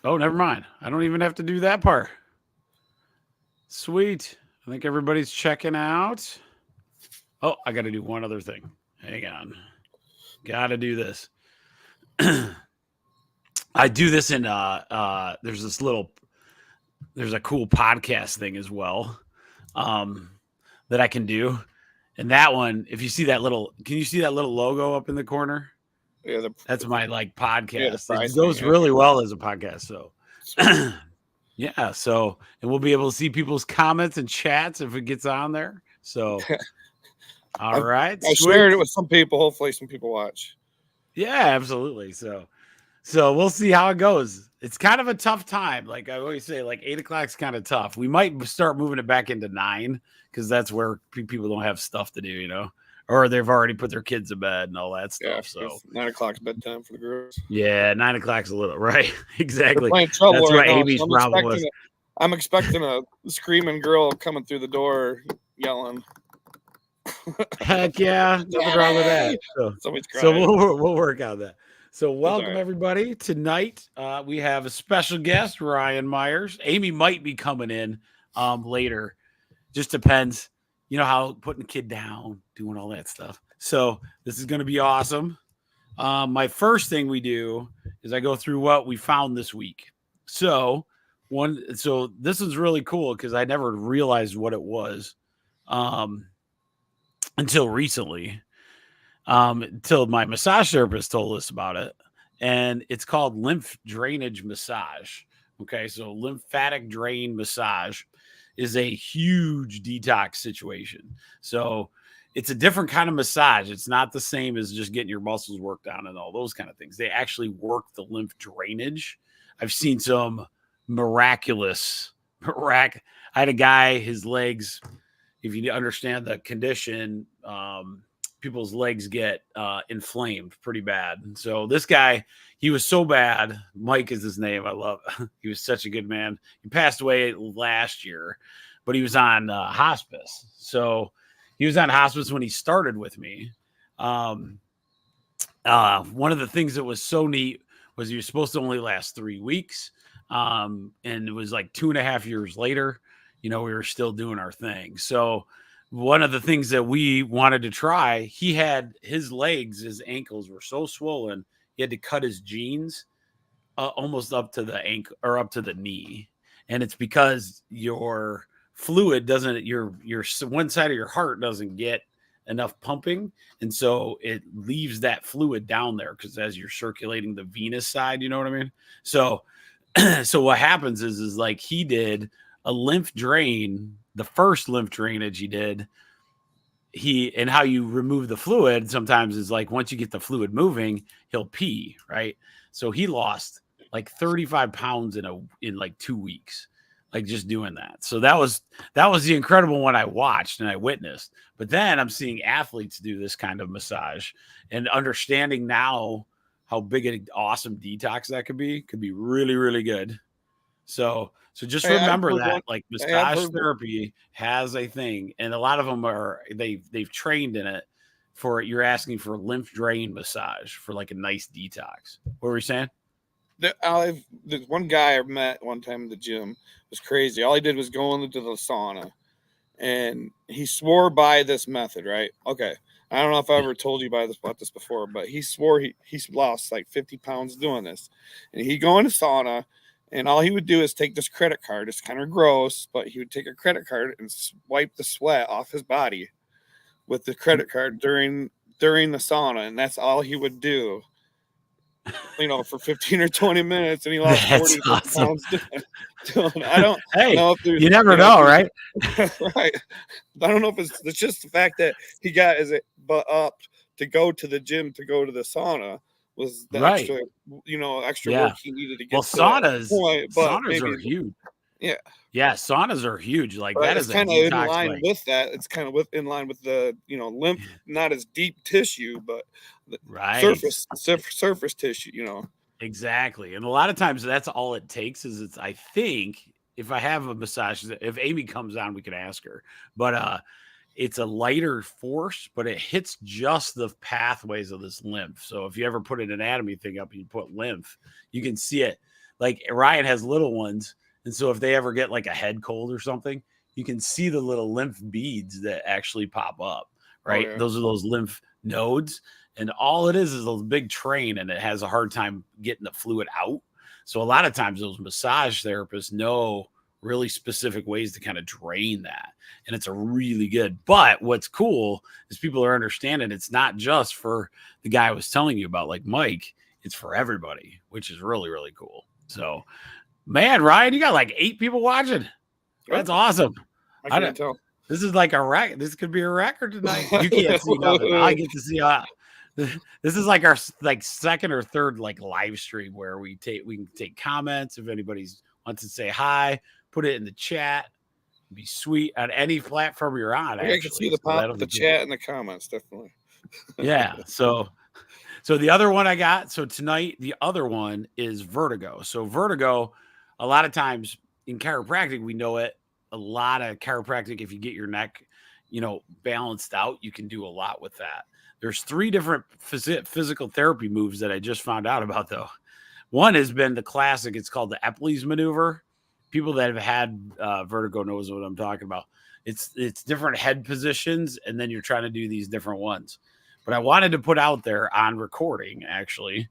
Oh, never mind. I don't even have to do that part. Sweet. I think everybody's checking out. Oh, I got to do one other thing. Hang on. Got to do this. I do this in there's a cool podcast thing as well. Um that I can do. And that one, if you see that little, can you see that little logo up in the corner? Yeah, That's my like the podcast. fry It thing. goes Yeah. really well as a podcast. So, Sweet. yeah. So, and we'll be able to see people's comments and chats if it gets on there. So, all I've, right. I Sweet. shared it with some people. Hopefully, some people watch. Yeah, absolutely. So we'll see how it goes. It's kind of a tough time. Like I always say, like 8 o'clock's kind of tough. We might start moving it back into 9 because that's where people don't have stuff to do, or they've already put their kids to bed and all that Yeah, stuff. So 9 o'clock's bedtime for the girls. yeah, 9 o'clock's a little right. They're Exactly. playing trouble That's right what now, so Amy's problem was. I'm expecting a screaming girl coming through the door yelling. Heck yeah, nothing wrong with that. So, Somebody's so crying. we'll work on that. So That's all welcome right. everybody tonight. We have a special guest, Ryan Myers. Amy might be coming in later. Just depends, how putting the kid down, doing all that stuff. So this is going to be awesome. My first thing we do is I go through what we found this week. So this is really cool because I never realized what it was um, until recently, until my massage therapist told us about it. And it's called lymph drainage massage. Okay, so lymphatic drain massage is a huge detox situation. So it's a different kind of massage. It's not the same as just getting your muscles worked on and all those kind of things. They actually work the lymph drainage. I've seen some miraculous. I had a guy, his legs, if you understand the condition, people's legs get inflamed pretty bad. And so this guy, he was so bad. Mike is his name. I love it. He was such a good man. He passed away last year, but he was on hospice. So he was on hospice when he started with me. One of the things that was so neat was he was supposed to only last 3 weeks. And it was like 2.5 years later, we were still doing our thing. So one of the things that we wanted to try, he had his legs, his ankles were so swollen, he had to cut his jeans almost up to the ankle or up to the knee. And it's because your fluid doesn't, your one side of your heart doesn't get enough pumping, and so it leaves that fluid down there because as you're circulating the venous side, you know what I mean. So so what happens is like he did a lymph drain, the first lymph drainage he did. And how you remove the fluid sometimes is like once you get the fluid moving, he'll pee, right? So he lost like 35 pounds in like 2 weeks, like just doing that. So that was the incredible one I watched and I witnessed. But then I'm seeing athletes do this kind of massage and understanding now how big an awesome detox that could be really, really good. So just Hey, I've remember heard one. that like Hey, I've massage heard. therapy has a thing, and a lot of them they've trained in it for it. You're asking for lymph drain massage for like a nice detox. What were you saying? There's one guy I met one time in the gym. It was crazy. All he did was go into the sauna, and he swore by this method. Right? Okay. I don't know if I Yeah. ever told you about this before, but he swore he's lost like 50 pounds doing this, and he'd go into sauna, and all he would do is take this credit card. It's kind of gross, but he would take a credit card and wipe the sweat off his body with the credit card during the sauna, and that's all he would do. For 15 or 20 minutes, and he lost That's 40 to 50 awesome. pounds doing. I don't Hey, know if there's, you never know, right? right. I don't know if it's just the fact that he got his butt up to go to the gym, to go to the sauna, was the Right. extra Yeah. work he needed to Well, get to that saunas point. But saunas maybe, are huge. yeah, Yeah, saunas are huge. Like but that it's is a kind of in detox. line Like with that. It's kind of in line with the lymph, not as deep tissue, but the right. surface tissue. Exactly. And a lot of times that's all it takes is I think if I have a massage, if Amy comes on, we can ask her. But it's a lighter force, but it hits just the pathways of this lymph. So if you ever put an anatomy thing up and you put lymph, you can see it. like Ryan has little ones. And so if they ever get like a head cold or something, you can see the little lymph beads that actually pop up, right? yeah. Those are those lymph nodes. And all it is a big train, and it has a hard time getting the fluid out. So a lot of times those massage therapists know really specific ways to kind of drain that. And it's a really good. But what's cool is people are understanding it's not just for the guy I was telling you about, like Mike, it's for everybody, which is really, really cool. So, man, Ryan, you got like 8 people watching. That's awesome. I can't tell. This is like a record. This could be a record tonight. You can't see nothing. I get to see this is like our like second or third like live stream where we can take comments if anybody wants to say hi, put it in the chat. It'd be sweet on any platform you're on. I can see the chat and the comments, definitely. Yeah. So the other one I got. So tonight, the other one is vertigo. So vertigo, a lot of times in chiropractic, we know it. A lot of chiropractic, if you get your neck, balanced out, you can do a lot with that. There's 3 different physical therapy moves that I just found out about, though. One has been the classic. It's called the Epley's maneuver. People that have had vertigo knows what I'm talking about. It's different head positions, and then you're trying to do these different ones. But I wanted to put out there on recording, actually,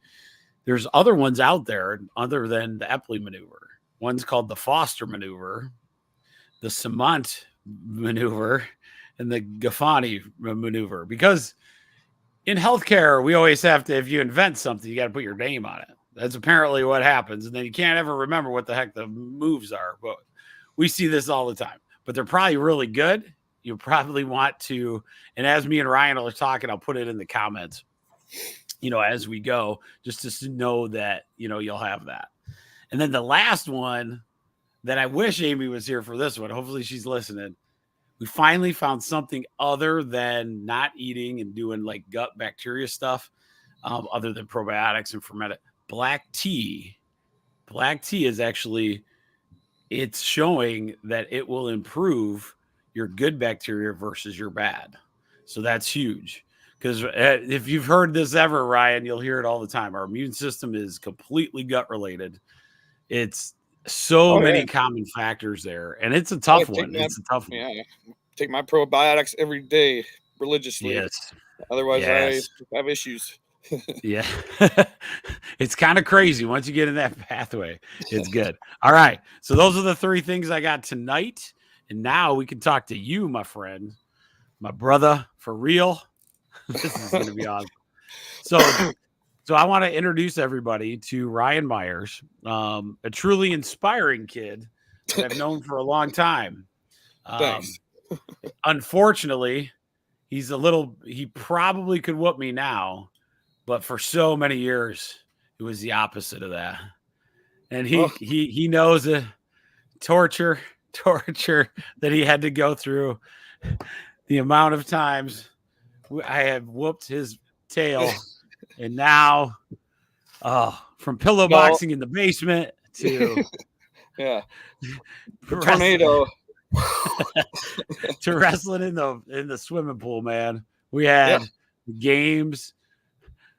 there's other ones out there other than the Epley maneuver. One's called the Foster maneuver, the Cement maneuver, and the Gaffani maneuver. Because in healthcare, we always have to, if you invent something, you got to put your name on it. That's apparently what happens. And then you can't ever remember what the heck the moves are. But we see this all the time. But they're probably really good. You probably want to, and as me and Ryan are talking, I'll put it in the comments, as we go, just to know that, you'll have that. And then the last one that I wish Amy was here for this one. Hopefully she's listening. We finally found something other than not eating and doing like gut bacteria stuff, other than probiotics and fermented. Black tea. Black tea is actually, it's showing that it will improve your good bacteria versus your bad. So that's huge. Because if you've heard this ever, Ryan, you'll hear it all the time. Our immune system is completely gut related. It's so many common factors there. And it's a tough one. It's a tough one. Yeah. Take my probiotics every day religiously. Yes. Otherwise, I have issues. Yeah. It's kind of crazy once you get in that pathway. It's good. All right. So those are the 3 things I got tonight. And now we can talk to you, my friend, my brother, for real. This is going to be awesome. So I want to introduce everybody to Ryan Myers, a truly inspiring kid that I've known for a long time. Thanks. Unfortunately, he probably could whoop me now, but for so many years, it was the opposite of that. And he knows the torture that he had to go through, the amount of times I have whooped his tail. And now, from pillow boxing in the basement to tornado to wrestling in the swimming pool, man. We had games.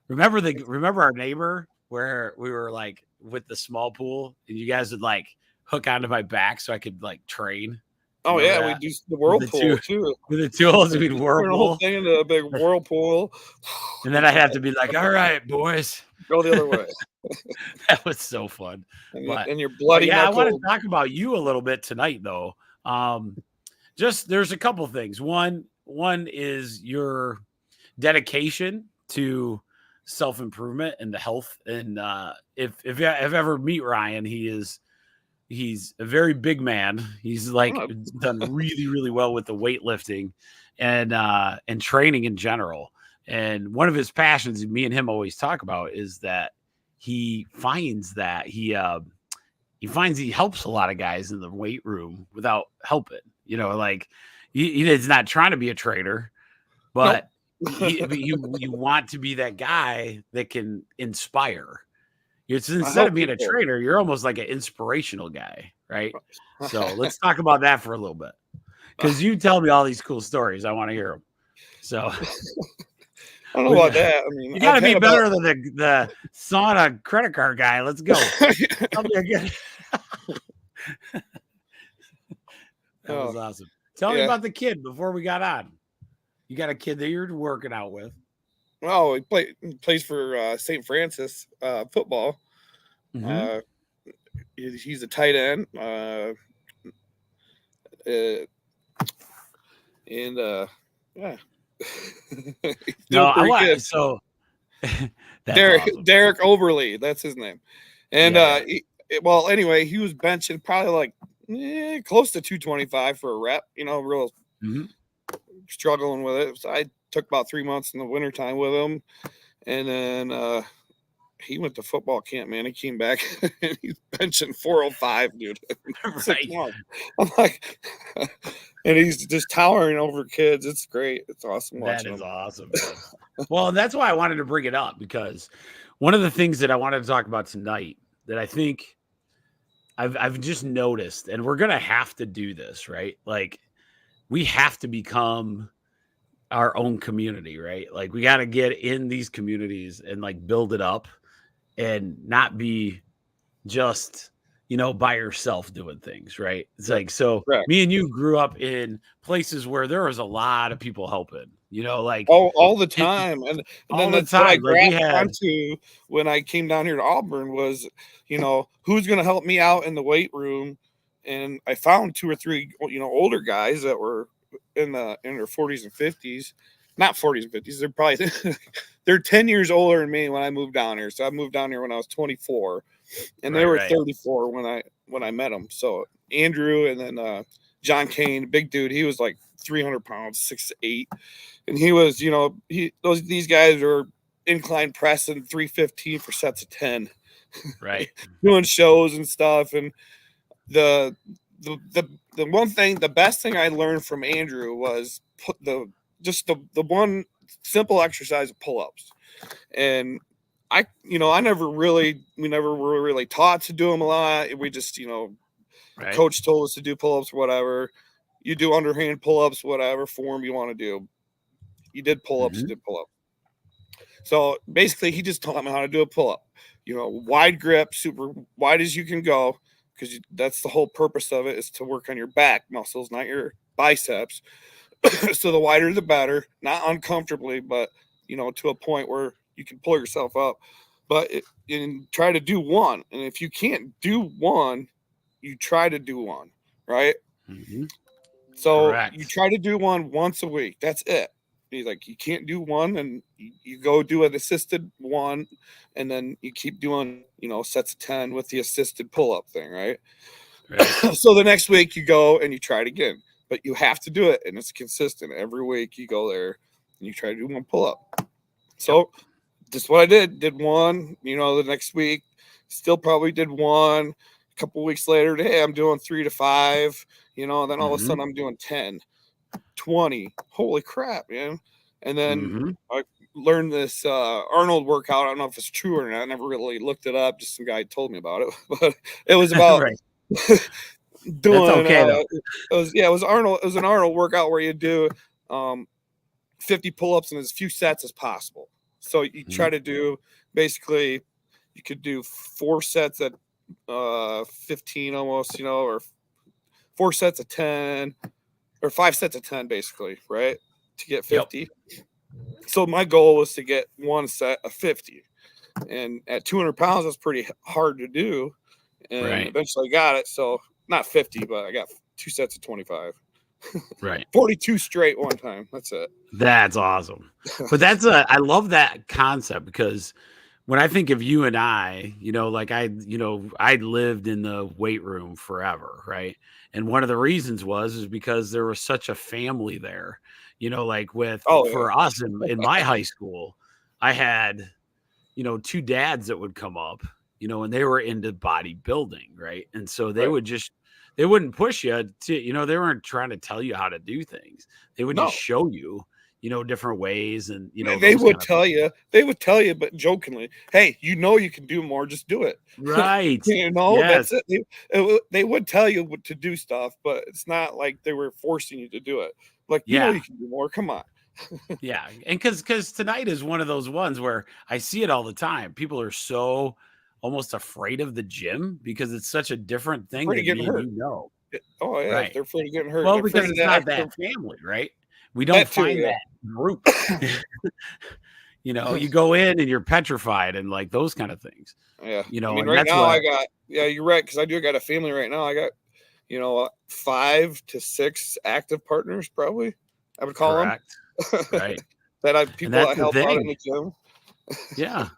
Remember our neighbor where we were like with the small pool, and you guys would like hook onto my back so I could like train. Oh yeah, we do the whirlpool too. With the tools, we'd whirlpool. The whole thing into a big whirlpool. And then I'd have to be like, "All right, boys, go the other way." That was so fun. And you're bloody. Yeah, I want to talk about you a little bit tonight, though. Just there's a couple things. One is your dedication to self-improvement and the health. And if you ever meet Ryan, he's a very big man. He's like done really, really well with the weightlifting and training in general. And one of his passions, me and him always talk about, is that he finds he helps a lot of guys in the weight room without helping. Like he's not trying to be a trainer, but you want to be that guy that can inspire. It's instead of being a trainer, you're almost like an inspirational guy, right? So let's talk about that for a little bit, because you tell me all these cool stories. I want to hear them. So, I don't know With about the- that. I mean, You got to I've be had better than the sauna credit card guy. Let's go. Tell me again. That Oh, was awesome. Tell me yeah. about the kid before we got on. You got a kid that you're working out with. Oh, he plays for St. Francis football. Mhm. He's a tight end. And yeah, he's No, doing I pretty good. want so that's awesome. Derek Overly, that's his name. And Yeah, well, anyway, he was benching probably like close to 225 for a rep. Real Mhm. struggling with it. So I took about 3 months in the wintertime with him, and then he went to football camp. Man, he came back and he's benching 405, dude. right. I'm like, and he's just towering over kids. It's great. It's awesome That watching is him. awesome. Man. Well, and that's why I wanted to bring it up because one of the things that I wanted to talk about tonight that I think I've just noticed, and we're gonna have to do this, right? Like we have to become our own community, right? Like we got to get in these communities and like build it up and not be just by yourself doing things, right? It's like, so Correct. me and you grew up in places where there was a lot of people helping, like All the it- time, and all then the that's what I time. Like we grasped had onto when I came down here to Auburn was, who's going to help me out in the weight room, and I found 2 or 3, older guys that were in their 40s and 50s, not 40s and 50s. They're probably they're 10 years older than me when I moved down here. So I moved down here when I was 24, and they were right. 34 when I met them. So Andrew and then John Kane, big dude, he was like 300 pounds, 6'8", and he was, these guys are incline pressing 315 for sets of 10, Right. doing shows and stuff. And the one thing, the best thing I learned from Andrew was the one simple exercise of pull-ups. And we never were really taught to do them a lot. We just, Right. coach told us to do pull-ups or whatever. You do underhand pull-ups, whatever form you want to do. You did pull-ups, Mhm. you did pull-up. So basically he just taught me how to do a pull-up. Wide grip, super wide as you can go, because that's the whole purpose of it, is to work on your back muscles, not your biceps. So the wider the better, not uncomfortably, but to a point where you can pull yourself up. But and try to do one, and if you can't do one, you try to do one, right? Mhm. So Correct. you try to do one once a week. That's it. He's like, you can't do one, and you go do an assisted one, and then you keep doing, sets of 10 with the assisted pull-up thing, right? Right. So the next week you go and you try it again, but you have to do it, and it's consistent. Every week you go there and you try to do one pull-up. So just what I did one, the next week, still probably did one. A couple weeks later, hey, I'm doing 3 to 5, and then all of a Mhm. sudden I'm doing 10, 20. Holy crap, man. And then Mhm. I learned this Arnold workout. I don't know if it's true or not. I never really looked it up. Just some guy told me about it, but it was about Right. doing That's okay though. it was Arnold. It was an Arnold workout where you do 50 pull-ups in as few sets as possible. So you try to do, basically you could do 4 sets at 15 almost, or 4 sets of 10, or 5 sets of 10 basically, right? To get 50. Yep. So my goal was to get one set of 50. And at 200 pounds, that's pretty hard to do. And eventually I got it. So not 50, but I got 2 sets of 25. Right. 42 straight one time. That's it. That's awesome. But I love that concept, because when I think of you and I, like I lived in the weight room forever, right? And one of the reasons is because there was such a family there, like for us in my high school, I had, 2 dads that would come up, and they were into bodybuilding, right? And so they would they wouldn't push you to, they weren't trying to tell you how to do things. They would just show you, different ways, and they would tell you, but jokingly, hey, you can do more, just do it. Right. Yes. That's it. They would tell you to do stuff, but it's not like they were forcing you to do it. Like, you can do more. Come on. Yeah, and because tonight is one of those ones where I see it all the time. People are so almost afraid of the gym because it's such a different thing Afraid of than getting me and hurt. you know. Oh yeah, Right. they're afraid of getting hurt. Well, They're afraid because of it's the not extra. that family, right? We don't That too, find yeah. that group. You go in and you're petrified and like those kind of things. Yeah. I mean, And right that's now what yeah, you're right, because I do got a family right now. I got, 5 to 6 active partners, probably, I would call them. correct. Right. And People that's that the help out in thing. the gym. Yeah.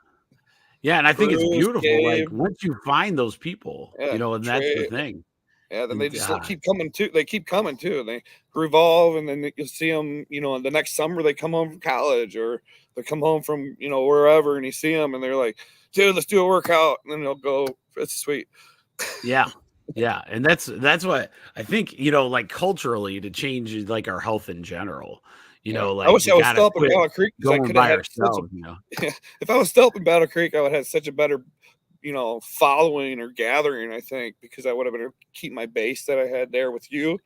Yeah, and I think it's Bruce, beautiful. Like Gabe, once you find those people, yeah, and that's the Trey. thing. Yeah, then they And, just keep coming too. They keep coming too. And they revolve, and then you'll see them. The next summer they come home from college, or they come home from wherever, and you see them, and they're like, "Dude, let's do a workout," and then they'll go. It's sweet. yeah. Yeah. And that's what I think, like culturally to change like our health in general. Yeah, I Like wish we I was gotta still up in quit Battle Creek, because I going could have by had such ourselves, a. If I was still up in Battle Creek, I would have had such a better, following or gathering. I think, because I would have been able to keep my base that I had there with you,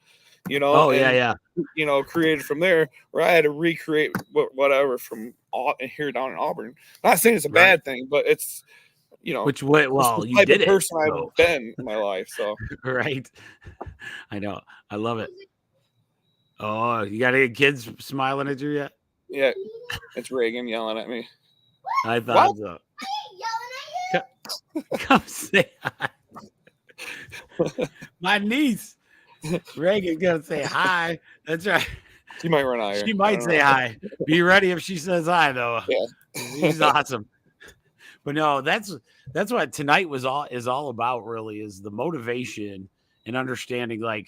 Oh yeah, and yeah. created from there, where I had to recreate whatever from here down in Auburn. Not saying it's a Right. bad thing, but it's Which way it's the well, you type of did it. person So I've been in my life. So right. I know. I love it. Oh, you got any kids smiling at you yet? yeah, it's Reagan yelling at me. I What? thought so. Come say hi. My niece, Reagan's gonna say hi. That's right. She might run out here. She I might don't say know. hi. Be ready if she says hi, though. Yeah. She's awesome. But no, that's what tonight is all about. Really, is the motivation and understanding. Like,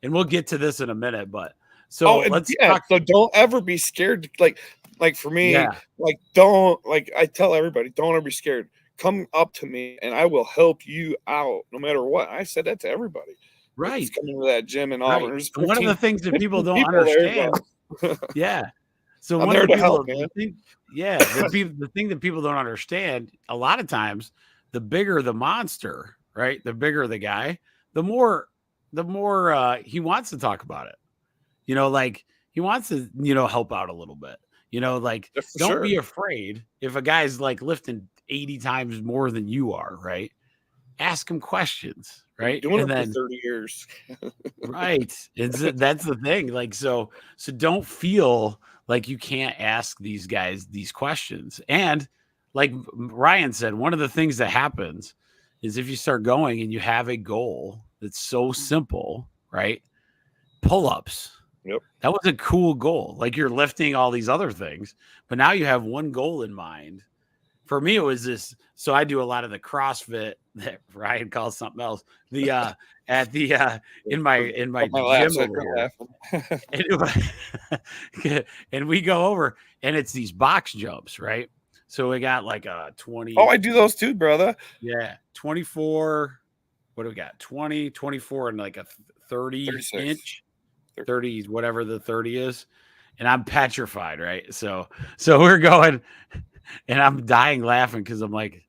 and we'll get to this in a minute. But so And let's yeah, talk. so don't ever be scared. Like for me, Yeah, don't, I tell everybody, don't ever be scared. Come up to me and I will help you out no matter what. I said that to everybody that's right, coming to that gym in right. Auburn. There's And one of 15, the things that people 15 don't people there, understand. so Yeah. So I'm one of there the to help, people, man. the thing that people don't understand, a lot of times, the bigger the monster, right? The bigger the guy, the more he wants to talk about it. Like he wants to, help out a little bit. Like Yeah, for don't sure. be afraid if a guy's like lifting 80 times more than you are, right? Ask him questions, Been right? doing And it for then 30 years. right. That's the thing. Like, so don't feel like you can't ask these guys these questions. And like Ryan said, one of the things that happens is if you start going and you have a goal that's so simple, right? Pull-ups. Yep. That was a cool goal. Like you're lifting all these other things, but now you have one goal in mind. For me, it was this. So I do a lot of the CrossFit that Ryan calls something else. The at the in my My gym over here, and we go over, and it's these box jumps, right? So we got like a 20. Oh, I do those too, brother. Yeah, 24. What do we got? 20, 24, and like a 30 36. inch, 30, whatever the 30 is. And I'm petrified, right? So we're going. And I'm dying laughing because I'm like,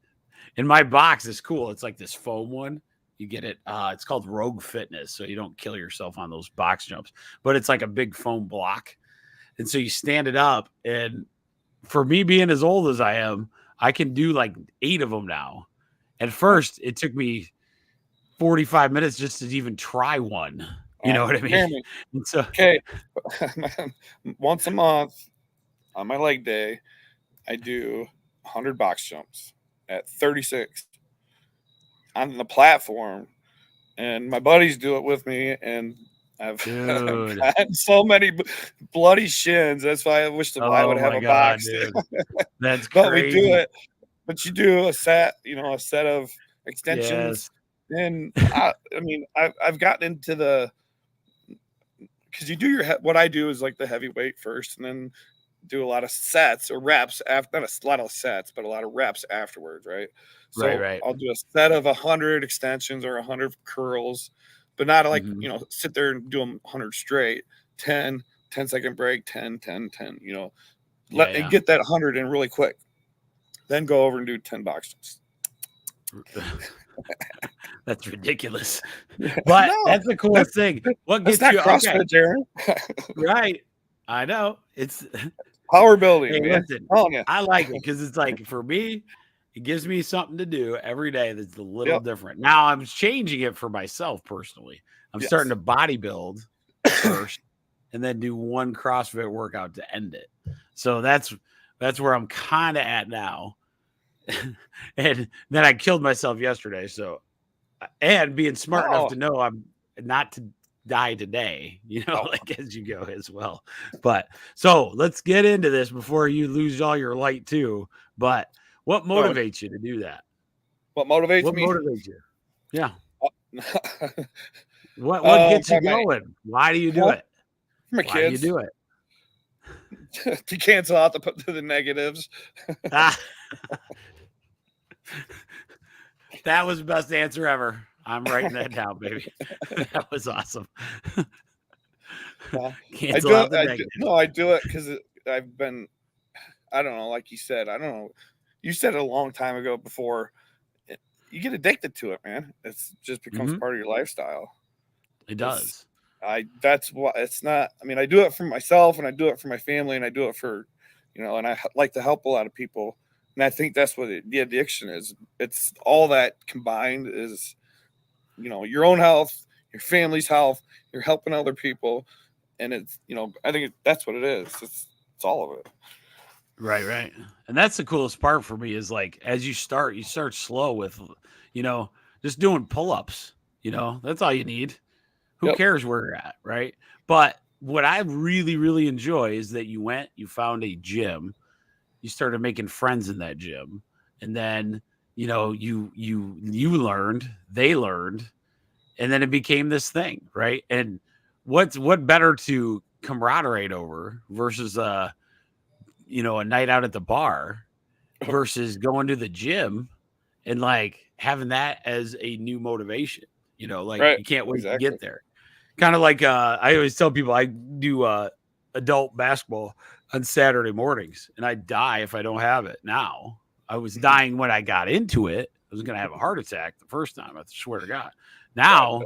in my box is cool. It's like this foam one. You get it. It's called Rogue Fitness. So you don't kill yourself on those box jumps, but it's like a big foam block. And so you stand it up. And for me being as old as I am, I can do like 8 of them now. At first, it took me 45 minutes just to even try one. You know what I mean? And so, okay. Once a month on my leg day, I do 100 box jumps at 36 on the platform, and my buddies do it with me, and I've gotten so many bloody shins. That's why I wish I would have a box. Dude. That's but crazy. We do it. But you do a set of extensions, and I've gotten into the, because you do what I do is like the heavy weight first, and then do a lot of sets or reps after, not a lot of sets, but a lot of reps afterwards, right? So right. I'll do a set of 100 extensions or 100 curls, but not like, sit there and do them 100 straight, 10-second break, 10, and get that 100 in really quick. Then go over and do 10 box jumps. That's ridiculous. But that's the coolest thing. What gets you CrossFit, Jaron? Right. I know it's Power building, hey, man. listen, Oh yeah. I like it because it's like for me, it gives me something to do every day that's a little Yep. different. Now I'm changing it for myself personally. I'm starting Yes. to bodybuild first and then do one CrossFit workout to end it. So that's where I'm kind of at now. And then I killed myself yesterday. So and being smart enough No. to know I'm not to die today, Oh. like as you go as well. But so let's get into this before you lose all your light too. But what motivates you to do that? What motivates What me? motivates you? Yeah. What gets you going? Why do you do it? My Why do you kids do it? to cancel out the negatives. Ah, that was the best answer ever. I'm writing that down, baby. That was awesome. Cancel out the negative. I do it because I've been, I don't know, like you said, I don't know. You said it a long time ago before. You get addicted to it, man. It's just becomes part of your lifestyle. It does. That's what it's not. I mean, I do it for myself and I do it for my family and I do it for, and I like to help a lot of people. And I think that's what the addiction is. It's all that combined is, your own health, your family's health, you're helping other people. And it's, I think that's what it is. It's all of it. Right. And that's the coolest part for me is like, as you start slow with, just doing pull-ups, that's all you need. Who cares where you're at, right? But what I really, really enjoy is that you found a gym, you started making friends in that gym, and then you learned, they learned, and then it became this thing, right? And what better to camaraderie over versus a night out at the bar versus going to the gym and like having that as a new motivation, like Right. you can't wait Exactly. to get there. Kind of like I always tell people I do adult basketball on Saturday mornings, and I die if I don't have it. Now I was dying when I got into it. I was going to have a heart attack the first time. I swear to God. Now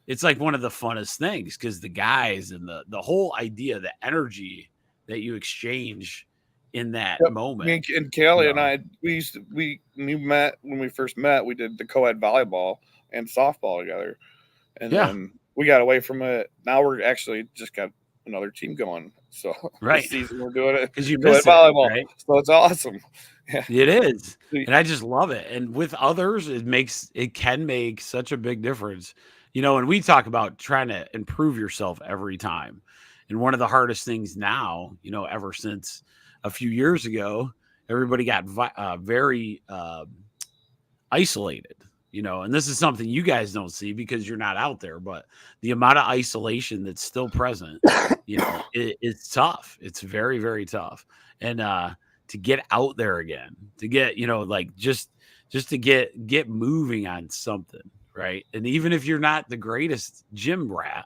it's like one of the funnest things because the guys and the whole idea, the energy that you exchange in that moment. Me and Kelly and I, we met when we first met. We did the co-ed volleyball and softball together, and then we got away from it. Now we're actually just got another team going. So this season we're doing it because you miss volleyball, right? So it's awesome. Yeah. It is, and I just love it. And with others, it can make such a big difference. And we talk about trying to improve yourself every time. And one of the hardest things now, ever since a few years ago, everybody got very isolated, and this is something you guys don't see because you're not out there, but the amount of isolation that's still present, it's tough. It's very, very tough. And to get out there again, to get, like just to get moving on something, right? And even if you're not the greatest gym rat,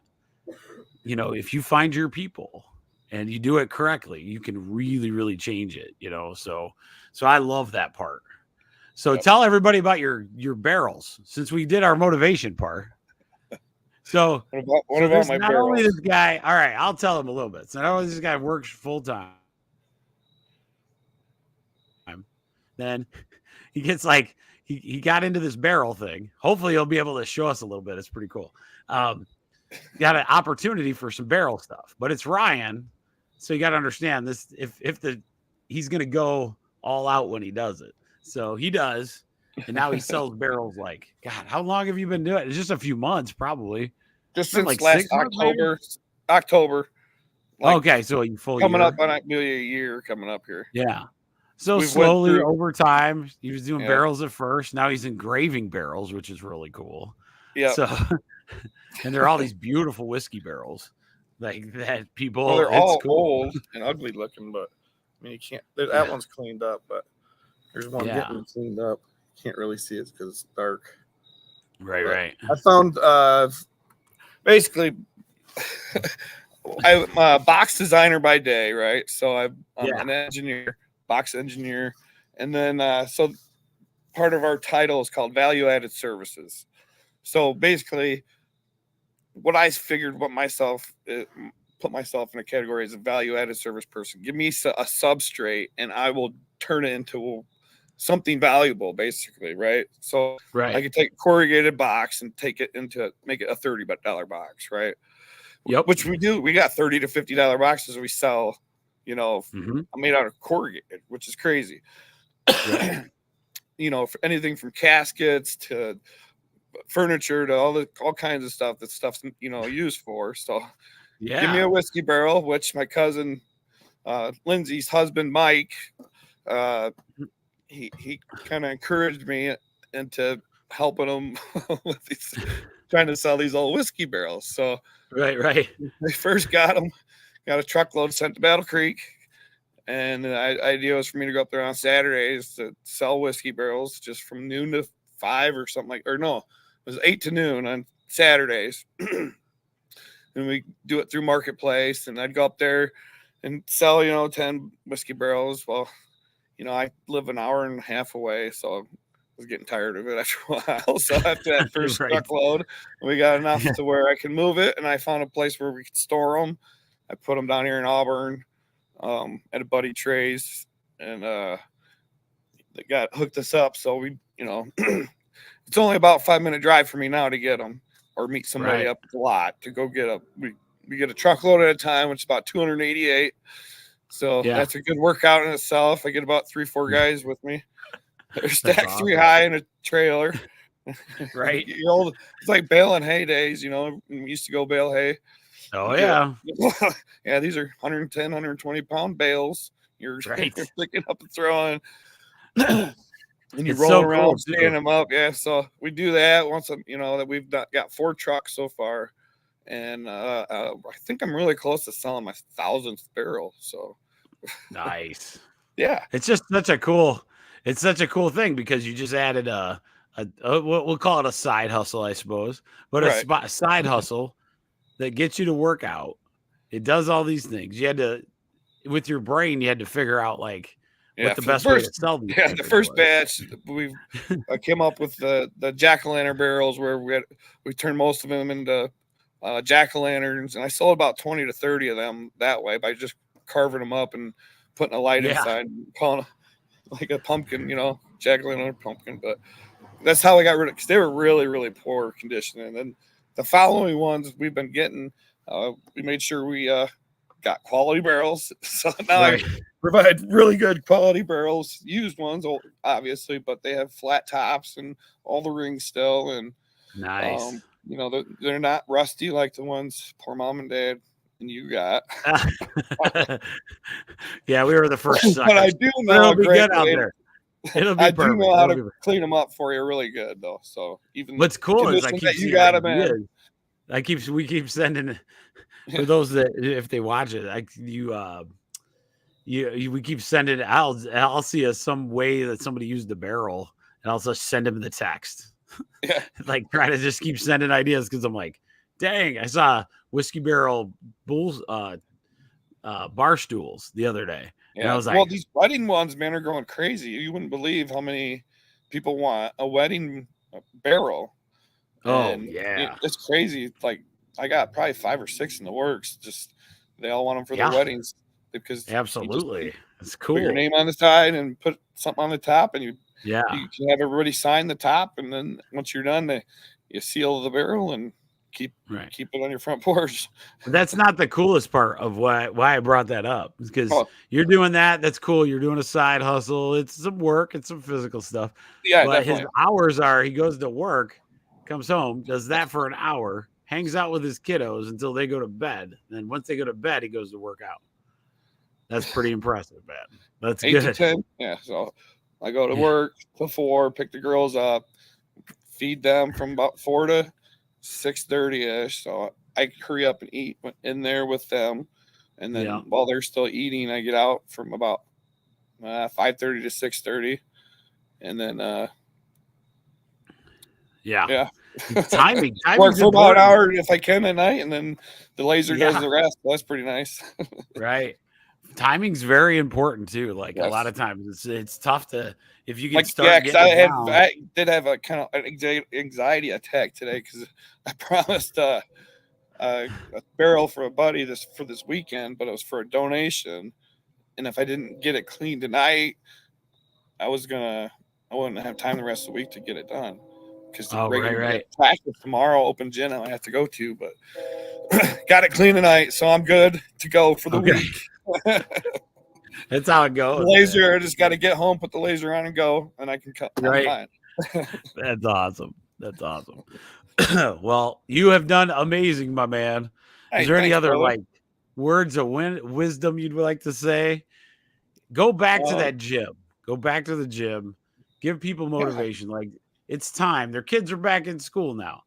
if you find your people and you do it correctly, you can really, really change it, so I love that part. So tell everybody about your barrels since we did our motivation part. So what about my not barrels? only this guy, all right, I'll tell him a little bit. So not only this guy works full time, then he gets like he got into this barrel thing. Hopefully he'll be able to show us a little bit. It's pretty cool. Got an opportunity for some barrel stuff, but it's Ryan. So you got to understand this. If he's going to go all out when he does it. So he does. And now he sells barrels like, God, how long have you been doing it? It's just a few months, probably. Just since like last October. Like okay. So you fully coming up on a year coming up here. Yeah. So slowly over time, he was doing barrels at first. Now he's engraving barrels, which is really cool. Yeah. So, and there are all these beautiful whiskey barrels like that people. Well, they're all old and ugly looking, but I mean, you can't. That one's cleaned up, but there's one getting cleaned up. You can't really see it because it's dark. Right. I found basically I'm a box designer by day, right? So I'm an engineer, box engineer, and then so part of our title is called value-added services. So basically, what I figured what myself put myself in a category as a value-added service person. Give me a substrate, and I will turn it into something valuable, basically, right? So I Right. could take a corrugated box and make it a $30 box, right? Yep. Which we do. We got $30 to $50 boxes we sell, Mm-hmm. made out of corrugated, which is crazy. Right. For anything from caskets to furniture to all kinds of stuff's used for. So give me Yeah. a whiskey barrel, which my cousin Lindsay's husband Mike, he kind of encouraged me into helping him with these, trying to sell these old whiskey barrels. So Right. they first got a truckload sent to Battle Creek, and the idea was for me to go up there on Saturdays to sell whiskey barrels just from noon to 5 or something it was 8 to noon on Saturdays. And we do it through Marketplace, and I'd go up there and sell 10 whiskey barrels. Well, I live an hour and a half away, so I was getting tired of it after a while. So after that first Right. truckload, we got enough to where I can move it, and I found a place where we could store them. I put them down here in Auburn at a buddy Trey's, and they got hooked us up. So we, it's only about a 5-minute drive for me now to get them, or meet somebody up at the lot to go get them. We get a truckload at a time, which is about 288. So that's a good workout in itself. I get about 3-4 guys with me. They're stacked 3 high in a trailer. Right. It's like baling hay days, we used to go bale hay. Oh yeah. Yeah, these are 110, 120 pound bales. You're picking up and throwing. And you roll around, standing them up. Yeah, so we do that once. That we've got 4 trucks so far, and I think I'm really close to selling my 1,000th barrel. So nice. Yeah, it's just such a cool thing because you just added a we'll call it a side hustle, I suppose, but a side hustle that gets you to work out. It does all these things. You had to, with your brain, you had to figure out what the best way to sell these. Yeah, the first batch I came up with the jack-o'-lantern barrels where we turned most of them into jack-o'-lanterns, and I sold about 20 to 30 of them that way by just carving them up and putting a light inside and calling like a pumpkin, jack-o'-lantern pumpkin. But that's how we got rid of, because they were really, really poor condition. And then the following ones we've been getting, we made sure we got quality barrels. So now I provide really good quality barrels, used ones, obviously, but they have flat tops and all the rings still. And nice. They're not rusty like the ones poor mom and dad and you got. Yeah, we were the first. But I do know it'll be good out there. It'll be I perfect. do know how to clean them up for you really good though. So even what's cool is I keep you got them in. We keep sending for those that if they watch it, we keep sending. I'll see some way that somebody used the barrel, and I'll just send them the text. Yeah, try to just keep sending ideas because I'm like, dang, I saw whiskey barrel bulls bar stools the other day. Yeah, and I was like, well, these wedding ones, man, are going crazy. You wouldn't believe how many people want a wedding barrel. Oh, yeah. It's crazy. Like, I got probably 5 or 6 in the works. Just they all want them for their weddings because absolutely, it's cool. Put your name on the side and put something on the top, and you can have everybody sign the top, and then once you're done, you seal the barrel and keep it on your front porch. That's not the coolest part of why I brought that up, because you're doing that. That's cool. You're doing a side hustle. It's some work. It's some physical stuff. Yeah, but definitely. His hours are he goes to work, comes home, does that for an hour, hangs out with his kiddos until they go to bed. Then once they go to bed, he goes to work out. That's pretty impressive, man. That's 8 good. to 10. Yeah. So I go to work till 4, pick the girls up, feed them from about 4 to 6:30ish. So I hurry up and eat in there with them, and then while they're still eating, I get out from about 5:30 to 6:30, and then timing work for about an hour if I can at night, and then the laser does the rest. That's pretty nice. Right. Timing's very important too. Like a lot of times it's tough to, if you can start getting I did have a kind of anxiety attack today because I promised a barrel for a buddy for this weekend, but it was for a donation. And if I didn't get it clean tonight, I wouldn't have time the rest of the week to get it done because the Oh, regular right. practice tomorrow, open gym, I have to go to, but got it clean tonight, so I'm good to go for the Okay. week. That's how it goes. Laser, I just got to get home, put the laser on, and go, and I can cut. Right. That's awesome. That's awesome. Well, you have done amazing, my man. Is there any other like words of wisdom you'd like to say? Go back to that gym. Go back to the gym. Give people motivation. Yeah. Like, it's time. Their kids are back in school now.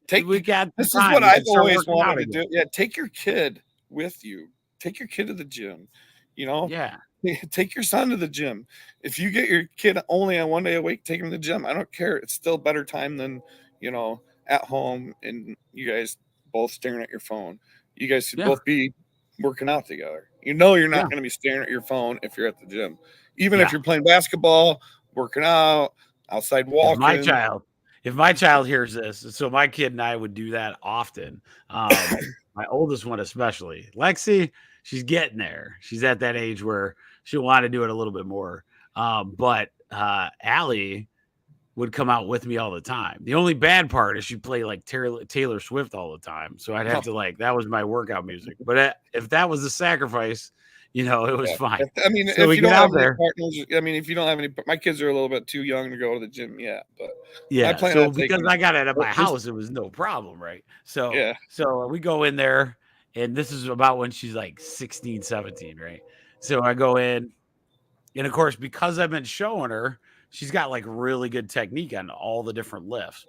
This is what I've always wanted to do. Yeah, take your kid with you. Take your kid to the gym. You know? Yeah. Take your son to the gym. If you get your kid only on one day a week, take him to the gym. I don't care. It's still better time than, at home and you guys both staring at your phone. You guys should both be working out together. You're not going to be staring at your phone if you're at the gym. Even if you're playing basketball, working out, outside walking. If my child hears this, so my kid and I would do that often. My oldest one especially. Lexi, she's getting there. She's at that age where she'll want to do it a little bit more. But Allie would come out with me all the time. The only bad part is she play like Taylor Swift all the time. So I'd have to that was my workout music. But if that was a sacrifice, it was fine. I mean, so if you don't have any partners, if you don't have any, my kids are a little bit too young to go to the gym yet. But yeah, because I got it at my house, it was no problem, right? So so we go in there, and this is about when she's like 16, 17, right? So I go in, and of course, because I've been showing her, she's got like really good technique on all the different lifts.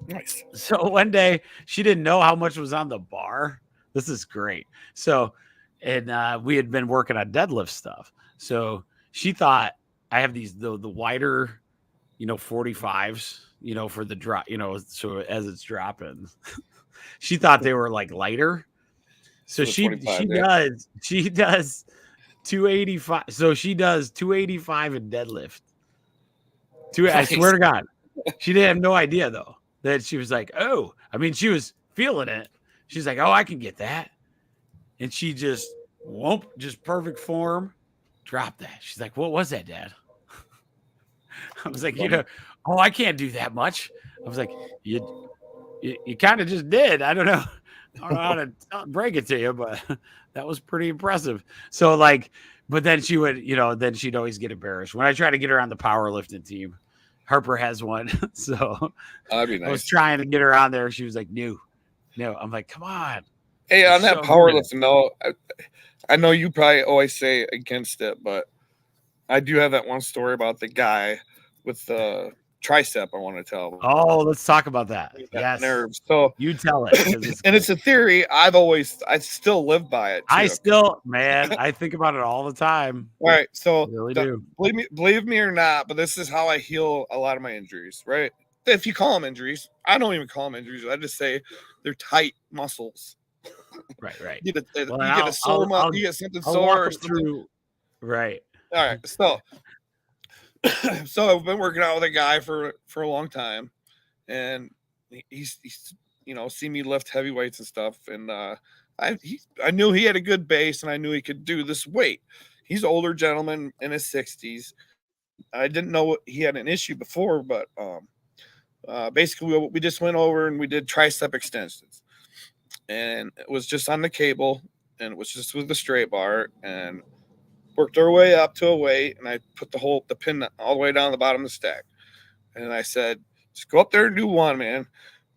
Nice. So one day she didn't know how much was on the bar. This is great. So, and we had been working on deadlift stuff. So she thought I have these, the wider, 45s, for the drop, so as it's dropping, she thought they were like lighter. So she does 285. So she does 285 in deadlift. I swear to God, she didn't have no idea though that she was like, oh, she was feeling it. She's like, oh, I can get that. And she just perfect form, drop that. She's like, what was that, Dad? I was like, I can't do that much. I was like, you kind of just did. I don't know how to break it to you, but that was pretty impressive. So but then she would, then she'd always get embarrassed. When I try to get her on the powerlifting team, Harper has one. So that'd be nice. I was trying to get her on there. She was like, no. I'm like, come on. Hey, on that powerlifting though, I know you probably always say against it, but I do have that one story about the guy with the tricep I want to tell. Oh, let's talk about that. Yes. Nerves. So you tell it. And it's a theory I still live by it. Too. I think about it all the time. All right. So I really do. Believe me or not, but this is how I heal a lot of my injuries, right? If you call them injuries, I don't even call them injuries. I just say they're tight muscles. Right. You get a sore muscle, you get something sore or something. Right. All right. So I've been working out with a guy for a long time, and he's seen me lift heavy weights and stuff, and I knew he had a good base, and I knew he could do this weight. He's an older gentleman in his 60s. I didn't know he had an issue before, but basically we just went over and we did tricep extensions, and it was just on the cable, and it was just with the straight bar, and worked our way up to a weight, and I put the pin all the way down the bottom of the stack. And I said, just go up there and do one, man.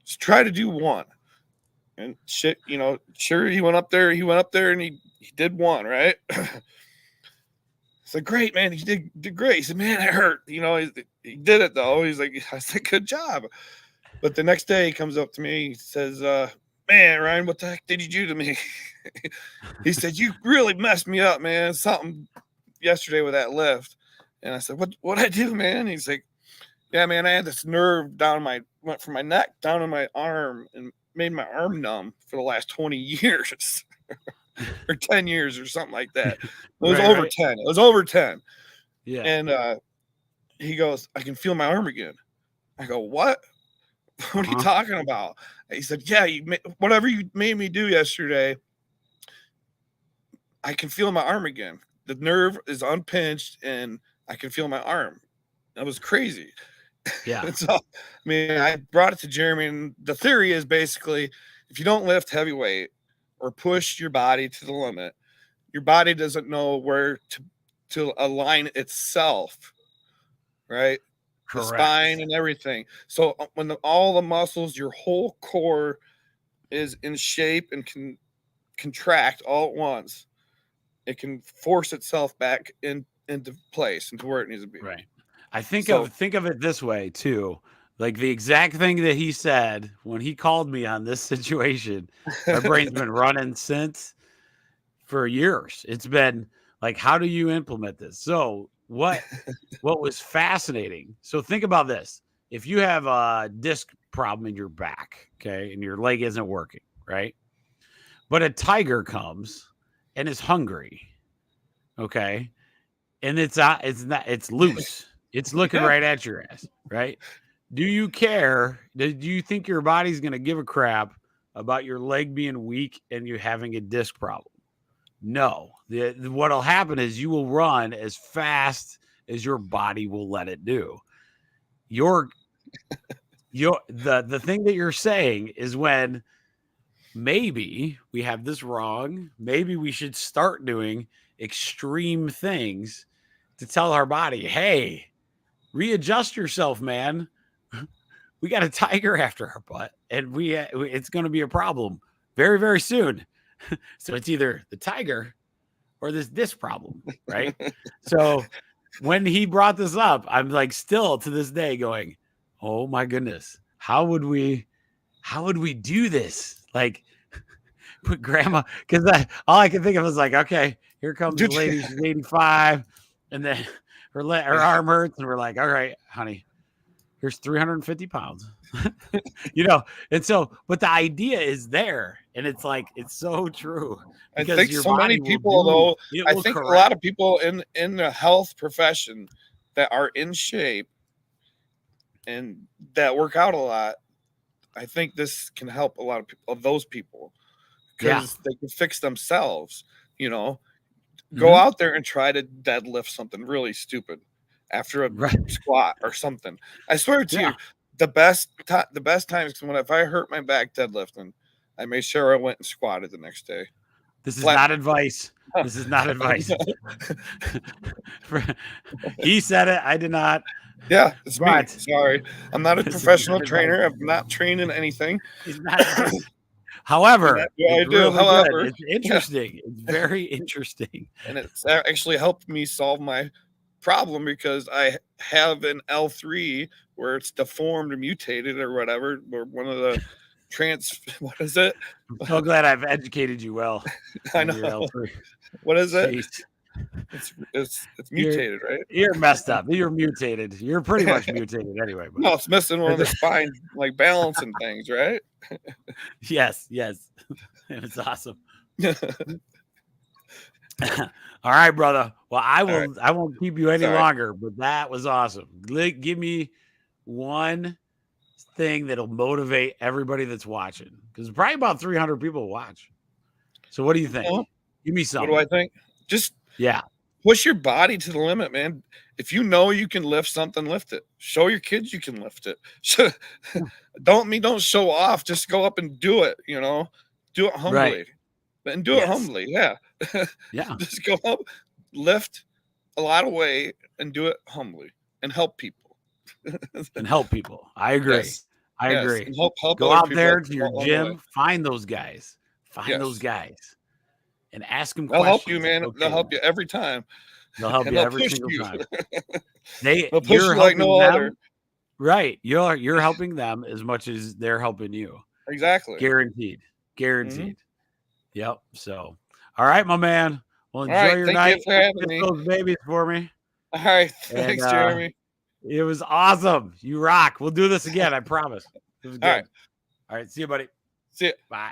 Just try to do one. And shit, sure, he went up there and he did one, right? It's like, great, man. He did great. He said, man, it hurt. He did it though. He's like, I said, good job. But the next day he comes up to me, he says, man, Ryan, what the heck did you do to me? He said, you really messed me up, man. Something yesterday with that lift. And I said, what'd I do, man? He's like, yeah, man, I had this nerve went from my neck down to my arm and made my arm numb for the last 20 years or 10 years or something like that. It was over 10. It was over 10. Yeah. And he goes, I can feel my arm again. I go, what? What are you talking about? He said, yeah, whatever you made me do yesterday, I can feel my arm again. The nerve is unpinched and I can feel my arm. That was crazy. Yeah. So, I mean, I brought it to Jeremy, and the theory is basically if you don't lift heavy weight or push your body to the limit, your body doesn't know where to align itself, right? The Correct. spine and everything. So when all the muscles, your whole core is in shape and can contract all at once, it can force itself back into place, into where it needs to be. Right. I think of it this way too. Like the exact thing that he said when he called me on this situation, my brain's been running since for years. It's been like, how do you implement this? So what was fascinating. So think about this. If you have a disc problem in your back, okay, and your leg isn't working, right? But a tiger comes and is hungry, okay, and it's loose. It's looking right at your ass, right? Do you care? Do you think your body's going to give a crap about your leg being weak and you having a disc problem? No. What'll happen is you will run as fast as your body will let it do. The thing that you're saying is when maybe we have this wrong. Maybe we should start doing extreme things to tell our body, hey, readjust yourself, man. We got a tiger after our butt, and it's going to be a problem very, very soon. So it's either the tiger or this problem, right? So when he brought this up, I'm like still to this day going, oh my goodness, how would we do this? Like put grandma, because all I can think of was like, okay, here comes the lady, she's 85, and then her arm hurts, and we're like, all right, honey, here's 350 pounds. And so, but the idea is there, and it's like it's so true. I think so many people, though, I think a lot of people in the health profession that are in shape and that work out a lot, I think this can help a lot of those people because they can fix themselves, go out there and try to deadlift something really stupid after a squat or something. I swear to you, the best times when if I hurt my back deadlifting, I made sure I went and squatted the next day. This is not advice. This is not advice. He said it. I did not. Yeah, it's me. Sorry. I'm not a professional trainer. I'm not training anything. He's not. However, I do. However, it's interesting. It's very interesting. And it's actually helped me solve my problem because I have an L3 where it's deformed or mutated or whatever, or one of the what is it? I'm so glad I've educated you well. I know. What is it? It's mutated, right? You're messed up. You're mutated. You're pretty much mutated anyway. But. No, it's missing one of the spine, like balancing things, right? Yes. It's awesome. All right, brother. Well, I won't keep you any longer, but that was awesome. Give me one thing that'll motivate everybody that's watching, because probably about 300 people watch. So what do you think? Give me something. What do I think? Just push your body to the limit, man. If you know you can lift something, lift it. Show your kids you can lift it. Don't show off. Just go up and do it. Do it humbly, and do it humbly. Yeah. Just go up, lift a lot of weight, and do it humbly, and help people. I agree. Yes. I agree. And help go out there to your gym, find those guys. Those guys. And ask them questions. They'll help you, man. Okay. They'll help you every time. They'll help you every single time. They'll push you like no other. Right. You're helping them as much as they're helping you. Exactly. Guaranteed. Yep. So, all right, my man. Well, enjoy your night. You for having me. Those babies for me. All right. Thanks, Jeremy. It was awesome. You rock. We'll do this again. I promise. It was good. All right. All right. See you, buddy. See you. Bye.